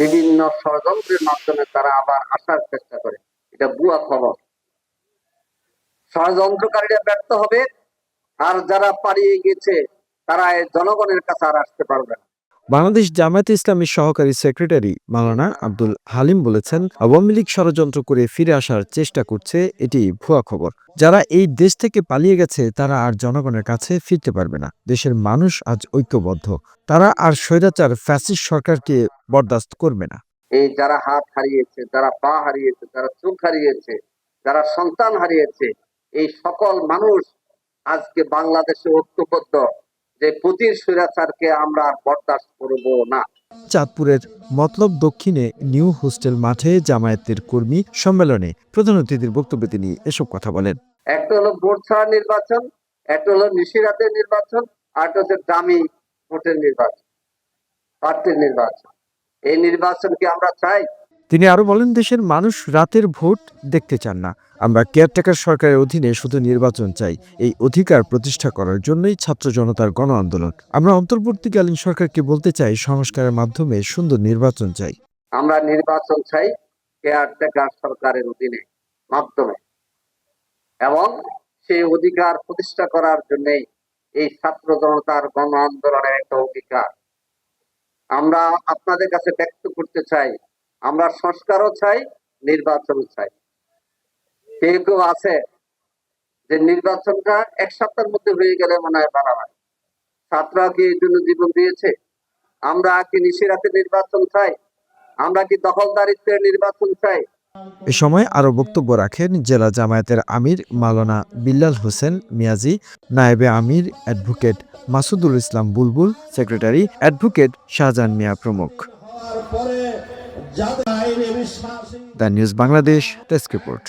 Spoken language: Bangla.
বিভিন্ন ষড়যন্ত্রের মাধ্যমে তারা আবার আসার চেষ্টা করে। এটা ভুয়া খবর। ষড়যন্ত্রকারীরা ব্যর্থ হবে, আর যারা পালিয়ে গেছে তারা জনগণের কাছে আর আসতে পারবে না। বাংলাদেশ জামায়াতে ইসলামীর সহকারী সেক্রেটারি মাওলানা আব্দুল হালিম বলেছেন, আওয়ামী লীগ ষড়যন্ত্র করে ফিরে আসার চেষ্টা করছে, এটি ভুয়া খবর। যারা এই দেশ থেকে পালিয়ে গেছে তারা আর জনগণের কাছে ফিরতে পারবে না। দেশের মানুষ আজ ঐক্যবদ্ধ, তারা আর স্বৈরাচার ফ্যাসিস্ট সরকারকে বরদাস্ত করবে না। এই যারা হাত হারিয়েছে, যারা পা হারিয়েছে, যারা চোখ হারিয়েছে, যারা সন্তান হারিয়েছে, এই সকল মানুষ আজকে বাংলাদেশে ঐক্যবদ্ধ যে পুতির স্বৈরাচারকে আমরা বরদাস্ত করব না। চাঁদপুরের মতলব দক্ষিণে নিউ হোস্টেল মাঠে জামায়াতের কর্মী সম্মেলনে প্রধান অতিথির বক্তব্যে তিনি এসব কথা বলেন। একটা হলো ভোট ছাড়া নির্বাচন, একটা হলো নিশিরাতের নির্বাচন, আর একটা হচ্ছে দামি ভোটের নির্বাচন, প্রার্থীর নির্বাচন। এই নির্বাচন কি আমরা চাই? তিনি আরো বলেন, দেশের মানুষ রাতের ভোট দেখতে চান না। আমরা কেয়ারটেকার সরকারের অধীনে শুধু নির্বাচন চাই। এই অধিকার প্রতিষ্ঠা করার জন্যই ছাত্র জনতার গণ আন্দোলন। আমরা অন্তর্বর্তীকালীন সরকারকে বলতে চাই, সংস্কারের মাধ্যমে সুন্দর নির্বাচন চাই। আমরা নির্বাচন চাই কেয়ারটেকার সরকারের অধীনে মাধ্যমে, এবং সেই অধিকার প্রতিষ্ঠা করার জন্যই এই ছাত্র জনতার গণ আন্দোলনের একটা অধিকার আমরা আপনাদের কাছে ব্যক্ত করতে চাই। আমরা সংস্কারও চাই, নির্বাচনও চাই। কেউ কেউ আছে যে নির্বাচনটা এক সপ্তাহের মধ্যে হয়ে গেলে মনে হয় ভালো হয়। ছাত্ররা কি এই জন্য জীবন দিয়েছে? আমরা কি নিশিরাতে নির্বাচন চাই? আমরা কি দখলদারিত্বের নির্বাচন চাই? এ সময় আরো বক্তব্য রাখেন জেলা জামায়াতের আমির মাওলানা বিল্লাল হোসেন মিয়াজি, নায়েবে আমির অ্যাডভোকেট মাসুদুল ইসলাম বুলবুল, সেক্রেটারি অ্যাডভোকেট শাহজাহান মিয়া প্রমুখ। The news Bangladesh desk report.